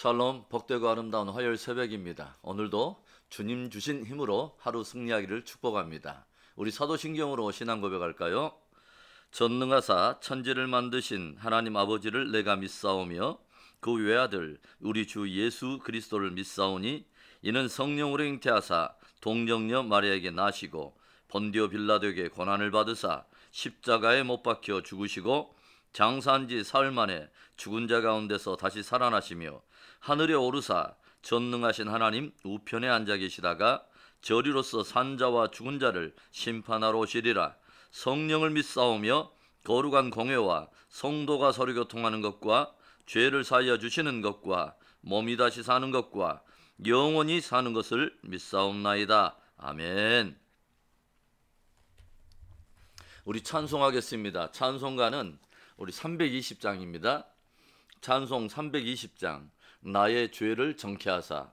샬롬, 복되고 아름다운 화요일 새벽입니다. 오늘도 주님 주신 힘으로 하루 승리하기를 축복합니다. 우리 사도신경으로 신앙 고백할까요? 전능하사 천지를 만드신 하나님 아버지를 내가 믿사오며 그 외아들 우리 주 예수 그리스도를 믿사오니 이는 성령으로 잉태하사 동정녀 마리아에게 나시고 본디오 빌라도에게 고난을 받으사 십자가에 못 박혀 죽으시고 장사한 지 사흘 만에 죽은 자 가운데서 다시 살아나시며 하늘에 오르사 전능하신 하나님 우편에 앉아 계시다가 저리로서 산자와 죽은 자를 심판하러 오시리라. 성령을 믿사오며 거룩한 공회와 성도가 서로 교통하는 것과 죄를 사하여 주시는 것과 몸이 다시 사는 것과 영원히 사는 것을 믿사옵나이다. 아멘. 우리 찬송하겠습니다. 찬송가는 우리 320장입니다. 찬송 320장. 나의 죄를 정케하사.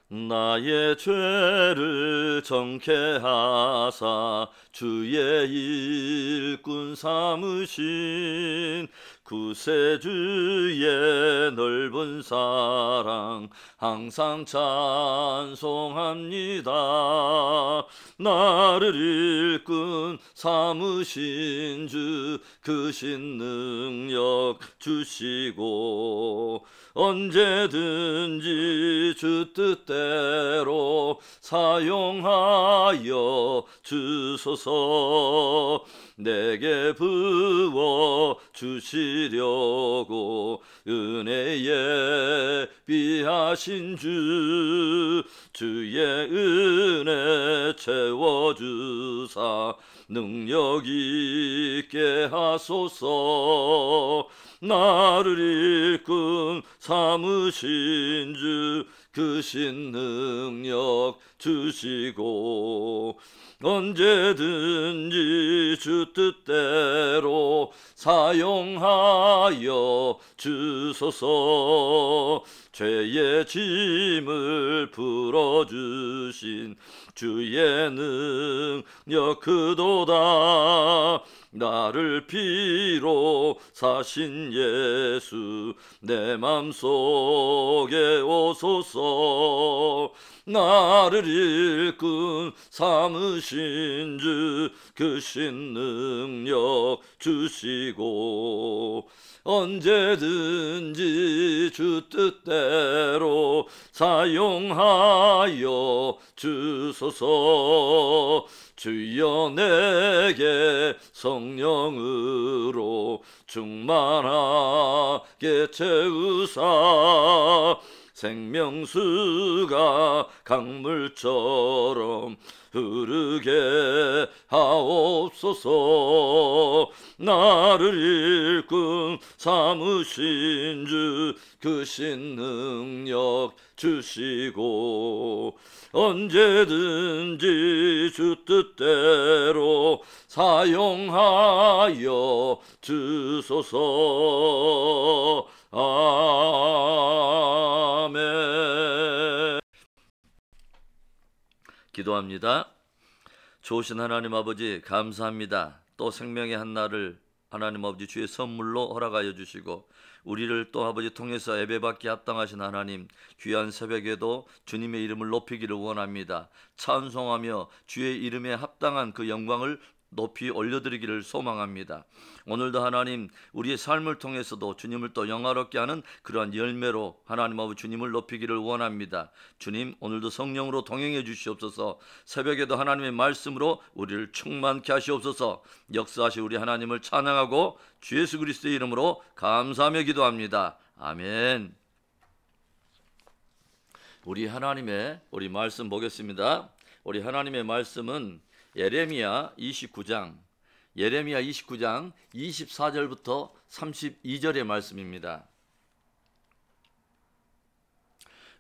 나의 죄를 정케하사 주의 일꾼 삼으신 구세주의 넓은 사랑 항상 찬송합니다. 나를 일꾼 삼으신 주 크신 능력 주시고 언제든지 주 뜻대로 사용하여 주소서. 내게 부어 주시려고 은혜에 비하신 주의 은혜 채워주사 능력 있게 하소서. 나를 일꾼 삼으신 주 크신 능력 주시고 언제든지 주 뜻대로 사용하여 주소서. 죄의 짐을 풀어주신 주의 능력 그도다. 나를 피로 사신 예수 내 맘속에 오소서. 나를 일꾼 삼으신 주 크신 능력 주시고 언제든지 주 뜻대로 사용하여 주소서. 주여 내게 성령으로 충만하게 채우사 생명수가 강물처럼 흐르게 하옵소서. 나를 일꾼 삼으신 주 크신 능력 주시고 언제든지 주 뜻대로 사용하여 주소서. 아멘. 기도합니다. 좋으신 하나님 아버지 감사합니다. 또 생명의 한날을 하나님 아버지 주의 선물로 허락하여 주시고 우리를 또 아버지 통해서 예배받기 합당하신 하나님 귀한 새벽에도 주님의 이름을 높이기를 원합니다. 찬송하며 주의 이름에 합당한 그 영광을 높이 올려드리기를 소망합니다. 오늘도 하나님 우리의 삶을 통해서도 주님을 또 영화롭게 하는 그러한 열매로 하나님 아버지 주님을 높이기를 원합니다. 주님 오늘도 성령으로 동행해 주시옵소서. 새벽에도 하나님의 말씀으로 우리를 충만케 하시옵소서. 역사하신 우리 하나님을 찬양하고 주 예수 그리스도의 이름으로 감사하며 기도합니다. 아멘. 우리 말씀 보겠습니다. 우리 하나님의 말씀은 예레미야 29장 24절부터 32절의 말씀입니다.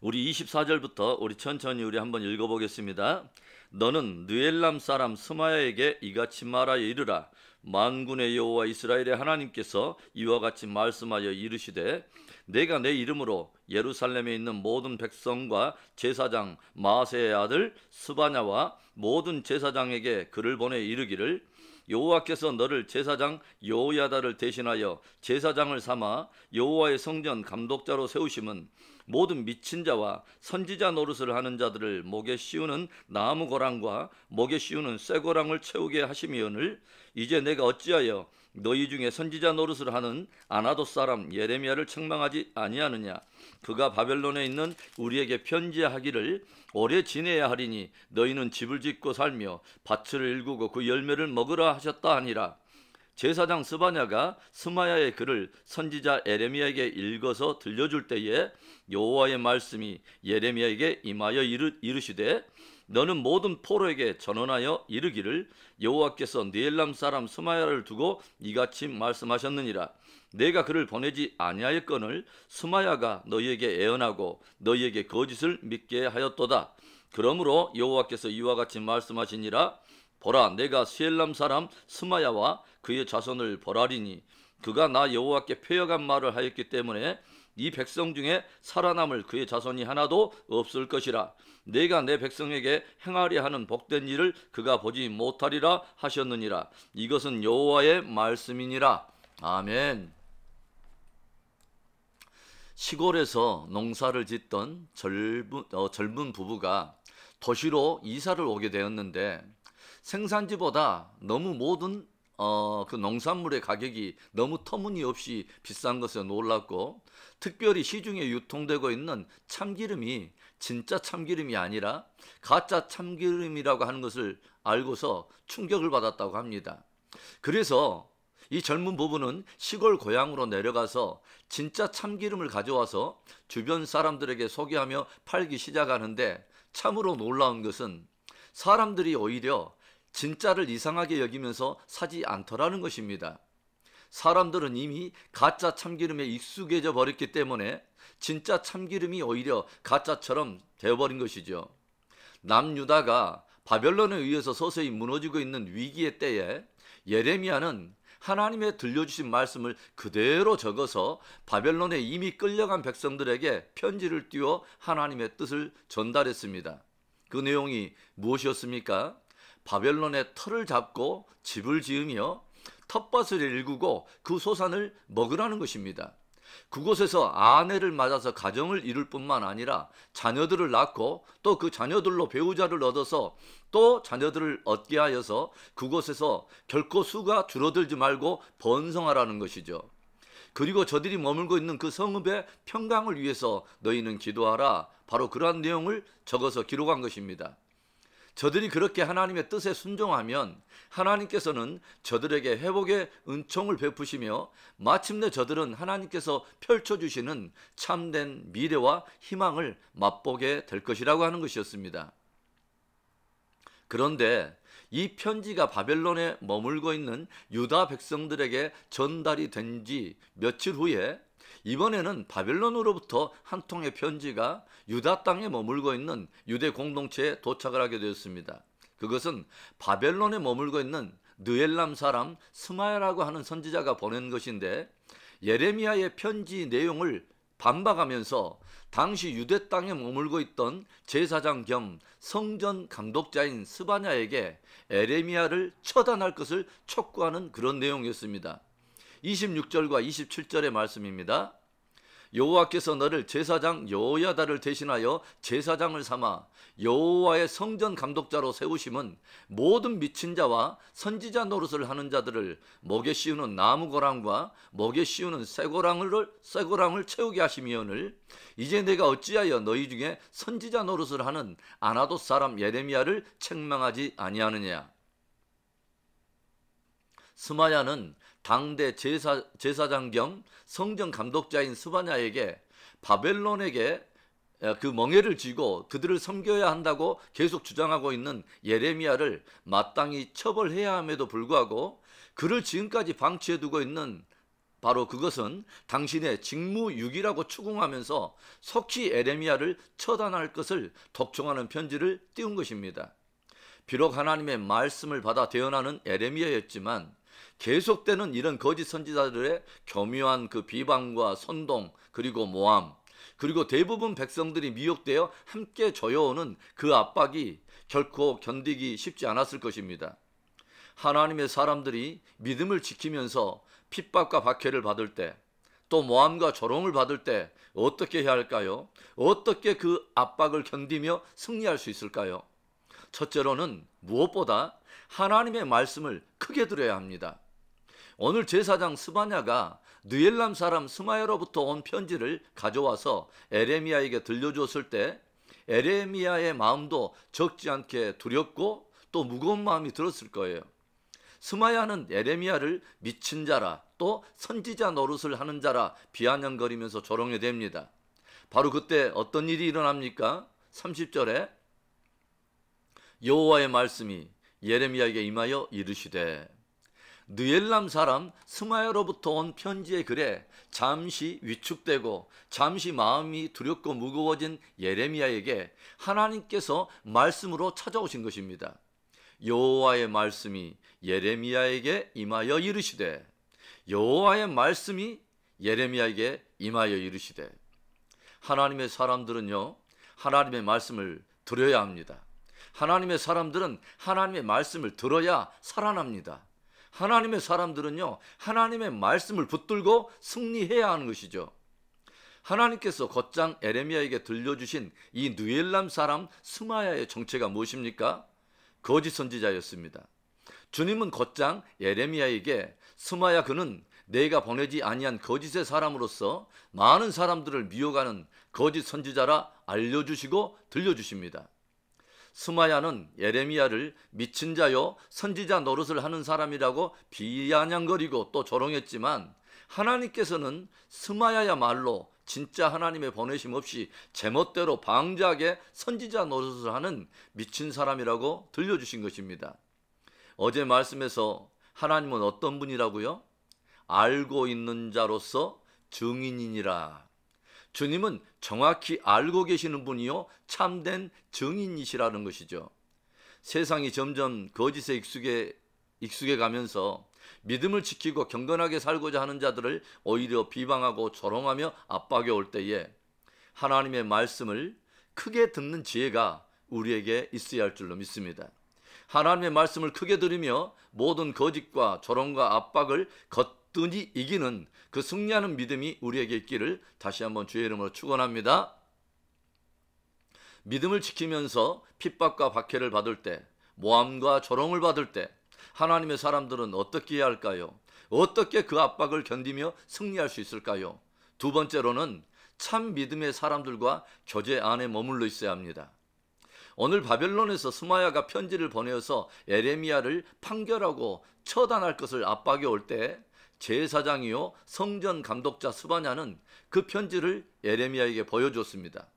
우리 24절부터 우리 천천히 한번 읽어보겠습니다. 너는 느엘람 사람 스마야에게 이같이 말하여 이르라. 만군의 여호와 이스라엘의 하나님께서 이와 같이 말씀하여 이르시되 내가 내 이름으로 예루살렘에 있는 모든 백성과 제사장 마세의 아들 스바냐와 모든 제사장에게 글을 보내 이르기를 여호와께서 너를 제사장 여호야다를 대신하여 제사장을 삼아 여호와의 성전 감독자로 세우심은 모든 미친 자와 선지자 노릇을 하는 자들을 목에 씌우는 나무 고랑과 목에 씌우는 쇠 고랑을 채우게 하심이오늘 이제 내가 어찌하여 너희 중에 선지자 노릇을 하는 아나돗 사람 예레미야를 책망하지 아니하느냐. 그가 바벨론에 있는 우리에게 편지하기를 오래 지내야 하리니 너희는 집을 짓고 살며 밭을 일구고 그 열매를 먹으라 하셨다 하니라. 제사장 스바냐가 스마야의 글을 선지자 예레미야에게 읽어서 들려줄 때에 여호와의 말씀이 예레미야에게 임하여 이르시되 너는 모든 포로에게 전언하여 이르기를 여호와께서 느엘람 사람 스마야를 두고 이같이 말씀하셨느니라. 내가 그를 보내지 아니하였거늘 스마야가 너희에게 애언하고 너희에게 거짓을 믿게 하였도다. 그러므로 여호와께서 이와 같이 말씀하시니라. 보라, 내가 스엘람 사람 스마야와 그의 자손을 벌하리니 그가 나 여호와께 패역한 말을 하였기 때문에 이 백성 중에 살아남을 그의 자손이 하나도 없을 것이라. 내가 내 백성에게 행하려 하는 복된 일을 그가 보지 못하리라 하셨느니라. 이것은 여호와의 말씀이니라. 아멘. 시골에서 농사를 짓던 젊은 부부가 도시로 이사를 오게 되었는데 생산지보다 너무 모든 그 농산물의 가격이 너무 터무니없이 비싼 것에 놀랐고, 특별히 시중에 유통되고 있는 참기름이 진짜 참기름이 아니라 가짜 참기름이라고 하는 것을 알고서 충격을 받았다고 합니다. 그래서 이 젊은 부부는 시골 고향으로 내려가서 진짜 참기름을 가져와서 주변 사람들에게 소개하며 팔기 시작하는데, 참으로 놀라운 것은 사람들이 오히려 진짜를 이상하게 여기면서 사지 않더라는 것입니다. 사람들은 이미 가짜 참기름에 익숙해져 버렸기 때문에 진짜 참기름이 오히려 가짜처럼 되어버린 것이죠. 남유다가 바벨론에 의해서 서서히 무너지고 있는 위기의 때에 예레미야는 하나님의 들려주신 말씀을 그대로 적어서 바벨론에 이미 끌려간 백성들에게 편지를 띄워 하나님의 뜻을 전달했습니다. 그 내용이 무엇이었습니까? 바벨론의 터를 잡고 집을 지으며 텃밭을 일구고 그 소산을 먹으라는 것입니다. 그곳에서 아내를 맞아서 가정을 이룰 뿐만 아니라 자녀들을 낳고 또 그 자녀들로 배우자를 얻어서 또 자녀들을 얻게 하여서 그곳에서 결코 수가 줄어들지 말고 번성하라는 것이죠. 그리고 저들이 머물고 있는 그 성읍의 평강을 위해서 너희는 기도하라. 바로 그러한 내용을 적어서 기록한 것입니다. 저들이 그렇게 하나님의 뜻에 순종하면 하나님께서는 저들에게 회복의 은총을 베푸시며 마침내 저들은 하나님께서 펼쳐주시는 참된 미래와 희망을 맛보게 될 것이라고 하는 것이었습니다. 그런데 이 편지가 바벨론에 머물고 있는 유다 백성들에게 전달이 된 지 며칠 후에 이번에는 바벨론으로부터 한 통의 편지가 유다 땅에 머물고 있는 유대 공동체에 도착을 하게 되었습니다. 그것은 바벨론에 머물고 있는 느엘람 사람 스마야라고 하는 선지자가 보낸 것인데, 예레미야의 편지 내용을 반박하면서 당시 유대 땅에 머물고 있던 제사장 겸 성전 감독자인 스바냐에게 예레미야를 처단할 것을 촉구하는 그런 내용이었습니다. 26절과 27절의 말씀입니다. 여호와께서 너를 제사장 여호야다를 대신하여 제사장을 삼아 여호와의 성전 감독자로 세우심은 모든 미친 자와 선지자 노릇을 하는 자들을 목에 씌우는 나무 고랑과 목에 씌우는 쇠 고랑을 채우게 하심이오늘 이제 내가 어찌하여 너희 중에 선지자 노릇을 하는 아나돗 사람 예레미야를 책망하지 아니하느냐. 스마야는 당대 제사장 겸 성전 감독자인 스바냐에게 바벨론에게 그 멍에를 쥐고 그들을 섬겨야 한다고 계속 주장하고 있는 예레미야를 마땅히 처벌해야 함에도 불구하고 그를 지금까지 방치해 두고 있는 바로 그것은 당신의 직무유기라고 추궁하면서 속히 예레미야를 처단할 것을 독촉하는 편지를 띄운 것입니다. 비록 하나님의 말씀을 받아 대언하는 예레미야였지만 계속되는 이런 거짓 선지자들의 교묘한 그 비방과 선동, 그리고 모함, 그리고 대부분 백성들이 미혹되어 함께 조여오는 그 압박이 결코 견디기 쉽지 않았을 것입니다. 하나님의 사람들이 믿음을 지키면서 핍박과 박해를 받을 때, 또 모함과 조롱을 받을 때 어떻게 해야 할까요? 어떻게 그 압박을 견디며 승리할 수 있을까요? 첫째로는 무엇보다 하나님의 말씀을 크게 들어야 합니다. 오늘 제사장 스바냐가 느엘람 사람 스마야로부터 온 편지를 가져와서 에레미야에게 들려줬을 때 에레미야의 마음도 적지 않게 두렵고 또 무거운 마음이 들었을 거예요. 스마야는 에레미야를 미친 자라, 또 선지자 노릇을 하는 자라 비아냥거리면서 조롱해 댑니다. 바로 그때 어떤 일이 일어납니까? 30절에 여호와의 말씀이 예레미야에게 임하여 이르시되, 느엘람 사람 스마야로부터 온 편지의 글에 잠시 위축되고 잠시 마음이 두렵고 무거워진 예레미야에게 하나님께서 말씀으로 찾아오신 것입니다. 여호와의 말씀이 예레미야에게 임하여 이르시되, 여호와의 말씀이 예레미야에게 임하여 이르시되. 하나님의 사람들은요, 하나님의 말씀을 들어야 합니다. 하나님의 사람들은 하나님의 말씀을 들어야 살아납니다. 하나님의 사람들은요, 하나님의 말씀을 붙들고 승리해야 하는 것이죠. 하나님께서 곧장 에레미야에게 들려주신 이 느엘람 사람 스마야의 정체가 무엇입니까? 거짓 선지자였습니다. 주님은 곧장 에레미야에게 스마야, 그는 내가 보내지 아니한 거짓의 사람으로서 많은 사람들을 미혹하는 거짓 선지자라 알려주시고 들려주십니다. 스마야는 예레미야를 미친 자요 선지자 노릇을 하는 사람이라고 비아냥거리고 또 조롱했지만, 하나님께서는 스마야야말로 진짜 하나님의 보내심 없이 제멋대로 방자하게 선지자 노릇을 하는 미친 사람이라고 들려주신 것입니다. 어제 말씀에서 하나님은 어떤 분이라고요? 알고 있는 자로서 증인이니라. 주님은 정확히 알고 계시는 분이요 참된 증인이시라는 것이죠. 세상이 점점 거짓에 익숙해 가면서 믿음을 지키고 경건하게 살고자 하는 자들을 오히려 비방하고 조롱하며 압박해 올 때에 하나님의 말씀을 크게 듣는 지혜가 우리에게 있어야 할 줄로 믿습니다. 하나님의 말씀을 크게 들으며 모든 거짓과 조롱과 압박을 거뜬히 이기는 그 승리하는 믿음이 우리에게 있기를 다시 한번 주의 이름으로 축원합니다. 믿음을 지키면서 핍박과 박해를 받을 때, 모함과 조롱을 받을 때 하나님의 사람들은 어떻게 해야 할까요? 어떻게 그 압박을 견디며 승리할 수 있을까요? 두 번째로는 참 믿음의 사람들과 교제 안에 머물러 있어야 합니다. 오늘 바벨론에서 스마야가 편지를 보내어서 에레미야를 판결하고 처단할 것을 압박해 올 때 제사장이요 성전 감독자 스바냐는 그 편지를 에레미야에게 보여줬습니다.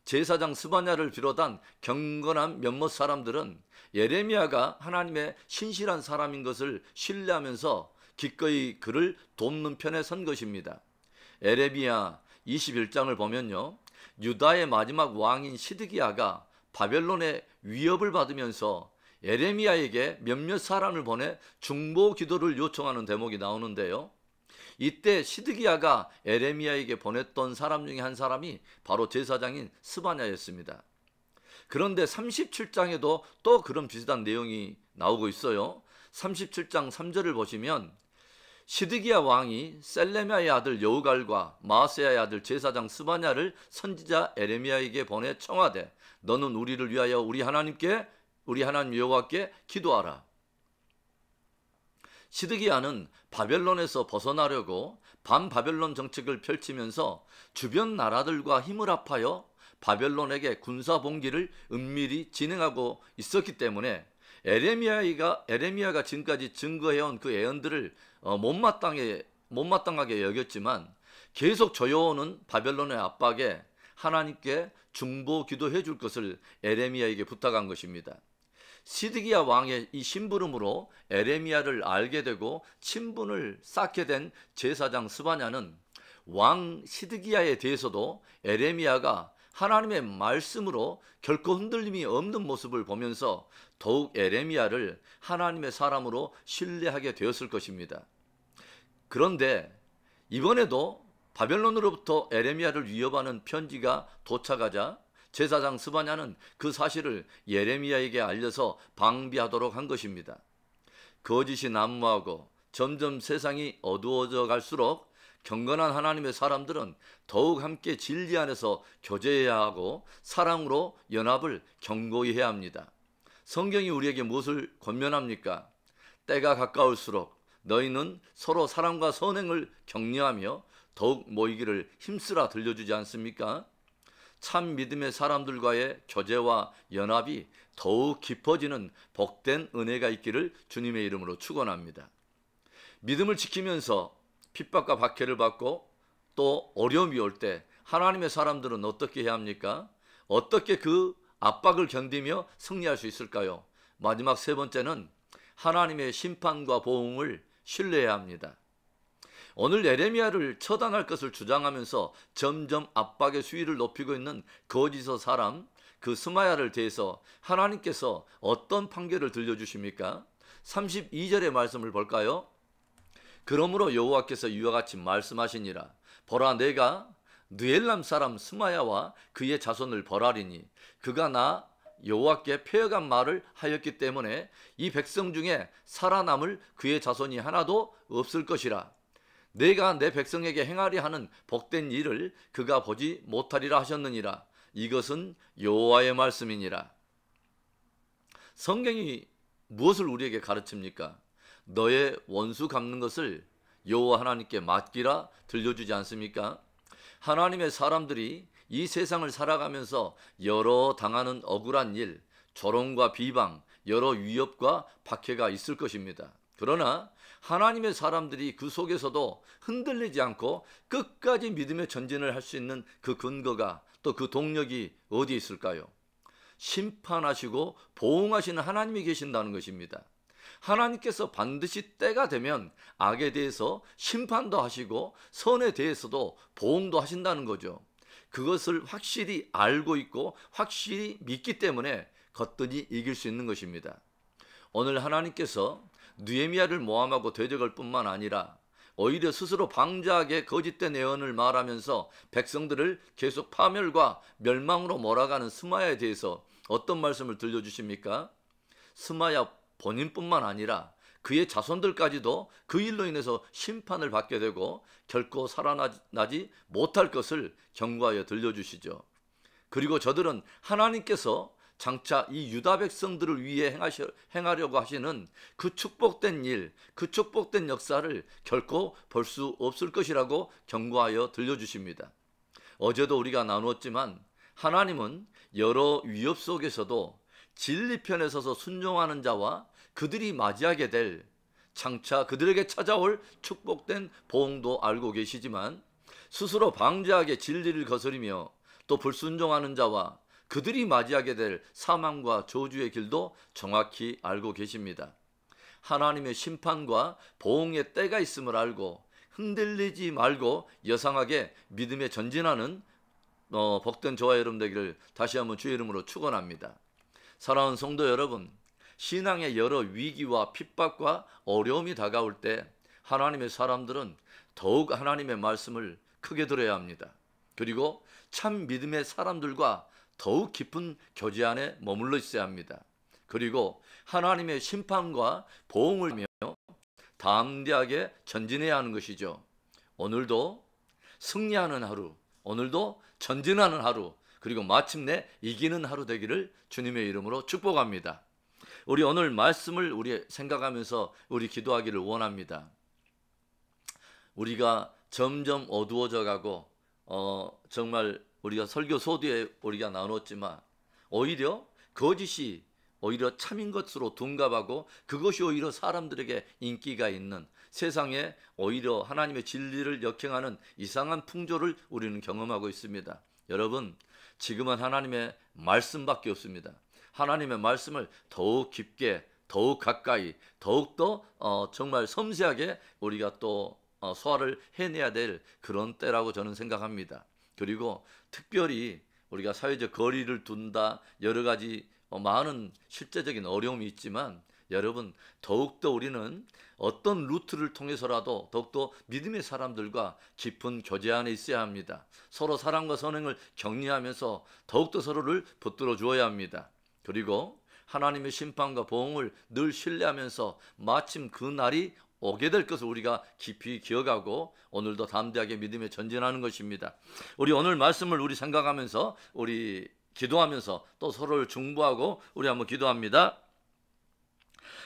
제사장 스바냐를 비롯한 경건한 몇몇 사람들은 예레미야가 하나님의 신실한 사람인 것을 신뢰하면서 기꺼이 그를 돕는 편에 선 것입니다. 에레미야 21장을 보면요, 유다의 마지막 왕인 시드기야가 바벨론의 위협을 받으면서 에레미야에게 몇몇 사람을 보내 중보 기도를 요청하는 대목이 나오는데요, 이때 시드기야가 에레미야에게 보냈던 사람 중에 한 사람이 바로 제사장인 스바냐였습니다. 그런데 37장에도 또 그런 비슷한 내용이 나오고 있어요. 37장 3절을 보시면 시드기야 왕이 셀레미야의 아들 여우갈과 마아세야의 아들 제사장 스바냐를 선지자 에레미야에게 보내 청하되, 너는 우리를 위하여 우리 하나님 여호와께 기도하라. 시드기야는 바벨론에서 벗어나려고 반바벨론 정책을 펼치면서 주변 나라들과 힘을 합하여 바벨론에게 군사봉기를 은밀히 진행하고 있었기 때문에 에레미야가 지금까지 증거해온 그 예언들을 못마땅하게 여겼지만 계속 조여오는 바벨론의 압박에 하나님께 중보 기도해 줄 것을 에레미야에게 부탁한 것입니다. 시드기야 왕의 이 심부름으로 에레미야를 알게 되고 친분을 쌓게 된 제사장 스바냐는 왕 시드기야에 대해서도 에레미야가 하나님의 말씀으로 결코 흔들림이 없는 모습을 보면서 더욱 에레미야를 하나님의 사람으로 신뢰하게 되었을 것입니다. 그런데 이번에도 바벨론으로부터 에레미야를 위협하는 편지가 도착하자 제사장 스바냐는 그 사실을 예레미야에게 알려서 방비하도록 한 것입니다. 거짓이 난무하고 점점 세상이 어두워져 갈수록 경건한 하나님의 사람들은 더욱 함께 진리 안에서 교제해야 하고 사랑으로 연합을 견고히 해야 합니다. 성경이 우리에게 무엇을 권면합니까? 때가 가까울수록 너희는 서로 사랑과 선행을 격려하며 더욱 모이기를 힘쓰라 들려주지 않습니까? 참 믿음의 사람들과의 교제와 연합이 더욱 깊어지는 복된 은혜가 있기를 주님의 이름으로 축원합니다. 믿음을 지키면서 핍박과 박해를 받고 또 어려움이 올 때 하나님의 사람들은 어떻게 해야 합니까? 어떻게 그 압박을 견디며 승리할 수 있을까요? 마지막 세 번째는 하나님의 심판과 보응을 신뢰해야 합니다. 오늘 예레미야를 처단할 것을 주장하면서 점점 압박의 수위를 높이고 있는 거짓의 사람 그 스마야를 대해서 하나님께서 어떤 판결을 들려주십니까? 32절의 말씀을 볼까요? 그러므로 여호와께서 이와 같이 말씀하시니라. 보라, 내가 느엘람 사람 스마야와 그의 자손을 벌하리니 그가 나 여호와께 폐역한 말을 하였기 때문에 이 백성 중에 살아남을 그의 자손이 하나도 없을 것이라. 내가 내 백성에게 행하리 하는 복된 일을 그가 보지 못하리라 하셨느니라. 이것은 여호와의 말씀이니라. 성경이 무엇을 우리에게 가르칩니까? 너의 원수 갚는 것을 여호와 하나님께 맡기라 들려주지 않습니까? 하나님의 사람들이 이 세상을 살아가면서 여러 당하는 억울한 일, 조롱과 비방, 여러 위협과 박해가 있을 것입니다. 그러나 하나님의 사람들이 그 속에서도 흔들리지 않고 끝까지 믿음의 전진을 할 수 있는 그 근거가 또 그 동력이 어디 있을까요? 심판하시고 보응하시는 하나님이 계신다는 것입니다. 하나님께서 반드시 때가 되면 악에 대해서 심판도 하시고 선에 대해서도 보응도 하신다는 거죠. 그것을 확실히 알고 있고 확실히 믿기 때문에 거뜬히 이길 수 있는 것입니다. 오늘 하나님께서 느헤미야를 모함하고 대적할 뿐만 아니라 오히려 스스로 방자하게 거짓된 예언을 말하면서 백성들을 계속 파멸과 멸망으로 몰아가는 스마야에 대해서 어떤 말씀을 들려주십니까? 스마야 본인뿐만 아니라 그의 자손들까지도 그 일로 인해서 심판을 받게 되고 결코 살아나지 못할 것을 경고하여 들려주시죠. 그리고 저들은 하나님께서 장차 이 유다 백성들을 위해 행하려고 하시는 그 축복된 일, 그 축복된 역사를 결코 볼 수 없을 것이라고 경고하여 들려주십니다. 어제도 우리가 나누었지만 하나님은 여러 위협 속에서도 진리 편에 서서 순종하는 자와 그들이 맞이하게 될 장차 그들에게 찾아올 축복된 보응도 알고 계시지만 스스로 방자하게 진리를 거스리며 또 불순종하는 자와 그들이 맞이하게 될 사망과 저주의 길도 정확히 알고 계십니다. 하나님의 심판과 보응의 때가 있음을 알고 흔들리지 말고 여상하게 믿음에 전진하는 복된 저와 여러분 되기를 다시 한번 주의 이름으로 축원합니다. 사랑하는 성도 여러분, 신앙의 여러 위기와 핍박과 어려움이 다가올 때 하나님의 사람들은 더욱 하나님의 말씀을 크게 들어야 합니다. 그리고 참 믿음의 사람들과 더욱 깊은 교제 안에 머물러 있어야 합니다. 그리고 하나님의 심판과 보응을 하며 담대하게 전진해야 하는 것이죠. 오늘도 승리하는 하루, 오늘도 전진하는 하루, 그리고 마침내 이기는 하루 되기를 주님의 이름으로 축복합니다. 우리 오늘 말씀을 우리 생각하면서 우리 기도하기를 원합니다. 우리가 점점 어두워져 가고 정말 우리가 설교 소두에 우리가 나눴지만 오히려 거짓이 오히려 참인 것으로 둔갑하고 그것이 오히려 사람들에게 인기가 있는 세상에 오히려 하나님의 진리를 역행하는 이상한 풍조를 우리는 경험하고 있습니다. 여러분, 지금은 하나님의 말씀밖에 없습니다. 하나님의 말씀을 더욱 깊게, 더욱 가까이, 더욱더 정말 섬세하게 우리가 또 소화를 해내야 될 그런 때라고 저는 생각합니다. 그리고 특별히 우리가 사회적 거리를 둔다, 여러 가지 많은 실제적인 어려움이 있지만 여러분, 더욱더 우리는 어떤 루트를 통해서라도 더욱더 믿음의 사람들과 깊은 교제 안에 있어야 합니다. 서로 사랑과 선행을 격려하면서 더욱더 서로를 붙들어 주어야 합니다. 그리고 하나님의 심판과 보응을 늘 신뢰하면서 마침 그 날이 오게 될 것을 우리가 깊이 기억하고 오늘도 담대하게 믿음에 전진하는 것입니다. 우리 오늘 말씀을 우리 생각하면서 우리 기도하면서 또 서로를 중보하고 우리 한번 기도합니다.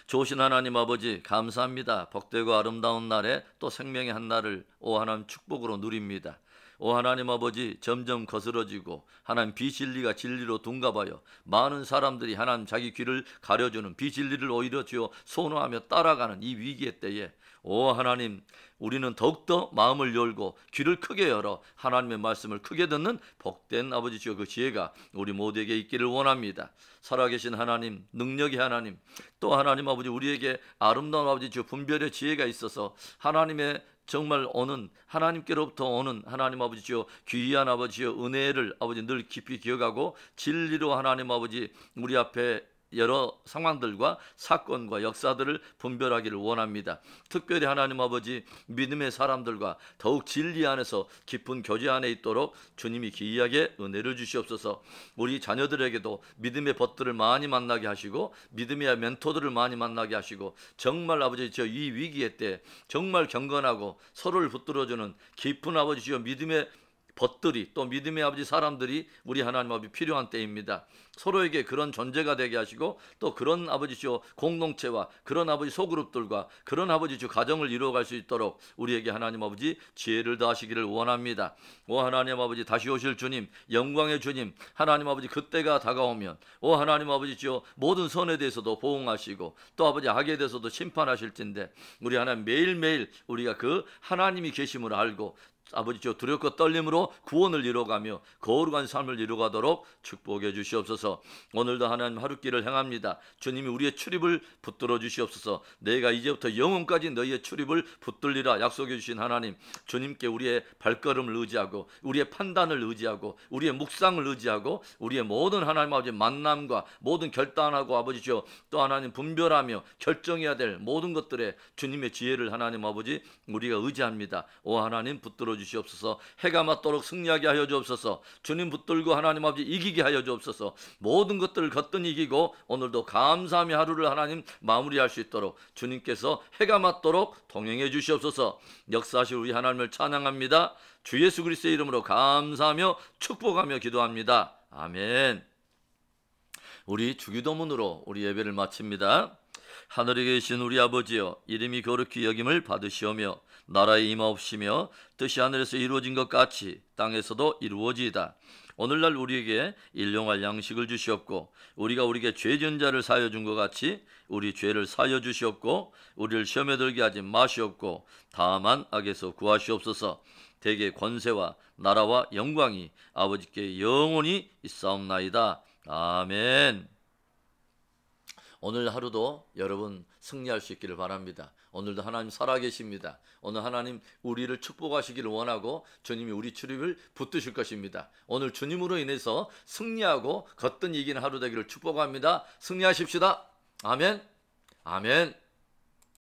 좋으신 하나님 아버지 감사합니다. 복되고 아름다운 날에 또 생명의 한 날을 오 하나님 축복으로 누립니다. 오 하나님 아버지 점점 거스러지고 하나님 비진리가 진리로 둔갑하여 많은 사람들이 하나님 자기 귀를 가려주는 비진리를 오히려 주여 선호하며 따라가는 이 위기의 때에 오 하나님 우리는 더욱더 마음을 열고 귀를 크게 열어 하나님의 말씀을 크게 듣는 복된 아버지 주여 그 지혜가 우리 모두에게 있기를 원합니다. 살아계신 하나님, 능력의 하나님, 또 하나님 아버지 우리에게 아름다운 아버지 주여 분별의 지혜가 있어서 하나님의 정말 오는 하나님께로부터 오는 하나님 아버지 주여 귀한 아버지 주여 은혜를 아버지 늘 깊이 기억하고 진리로 하나님 아버지 우리 앞에 여러 상황들과 사건과 역사들을 분별하기를 원합니다. 특별히 하나님 아버지 믿음의 사람들과 더욱 진리 안에서 깊은 교제 안에 있도록 주님이 기이하게 은혜를 주시옵소서. 우리 자녀들에게도 믿음의 벗들을 많이 만나게 하시고 믿음의 멘토들을 많이 만나게 하시고 정말 아버지 저 이 위기의 때 정말 경건하고 서로를 붙들어주는 깊은 아버지 주여 믿음의 벗들이 또 믿음의 아버지 사람들이 우리 하나님 아버지 필요한 때입니다. 서로에게 그런 존재가 되게 하시고 또 그런 아버지 주 공동체와 그런 아버지 소그룹들과 그런 아버지 주 가정을 이루어갈 수 있도록 우리에게 하나님 아버지 지혜를 더하시기를 원합니다. 오 하나님 아버지 다시 오실 주님 영광의 주님 하나님 아버지 그때가 다가오면 오 하나님 아버지 주 모든 선에 대해서도 보응하시고 또 아버지 악에 대해서도 심판하실진데 우리 하나님 매일매일 우리가 그 하나님이 계심을 알고 아버지 저 두렵고 떨림으로 구원을 이루어가며 거룩한 삶을 이루어가도록 축복해 주시옵소서. 오늘도 하나님 하루길을 행합니다. 주님이 우리의 출입을 붙들어 주시옵소서. 내가 이제부터 영원까지 너희의 출입을 붙들리라 약속해 주신 하나님 주님께 우리의 발걸음을 의지하고 우리의 판단을 의지하고 우리의 묵상을 의지하고 우리의 모든 하나님 아버지 만남과 모든 결단하고 아버지 저 또 하나님 분별하며 결정해야 될 모든 것들에 주님의 지혜를 하나님 아버지 우리가 의지합니다. 오 하나님 붙들어 주시옵소서. 해가 맞도록 승리하게 하여 주옵소서. 주님 붙들고 하나님 아버지 이기게 하여 주옵소서. 모든 것들을 거뜬 이기고 오늘도 감사함의 하루를 하나님 마무리할 수 있도록 주님께서 해가 맞도록 동행해 주시옵소서. 역사하실 우리 하나님을 찬양합니다. 주 예수 그리스도의 이름으로 감사하며 축복하며 기도합니다. 아멘. 우리 주기도문으로 우리 예배를 마칩니다. 하늘에 계신 우리 아버지여 이름이 거룩히 여김을 받으시오며 나라의 임하옵시며 뜻이 하늘에서 이루어진 것 같이 땅에서도 이루어지이다. 오늘날 우리에게 일용할 양식을 주시옵고 우리가 우리에게 죄 지은 자를 사하여 준 것 같이 우리 죄를 사하여 주시옵고 우리를 시험에 들게 하지 마시옵고 다만 악에서 구하시옵소서. 대개 권세와 나라와 영광이 아버지께 영원히 있사옵나이다. 아멘. 오늘 하루도 여러분 승리할 수 있기를 바랍니다. 오늘도 하나님 살아계십니다. 오늘 하나님 우리를 축복하시기를 원하고 주님이 우리 출입을 붙드실 것입니다. 오늘 주님으로 인해서 승리하고 거뜬 이기는 하루 되기를 축복합니다. 승리하십시다. 아멘. 아멘.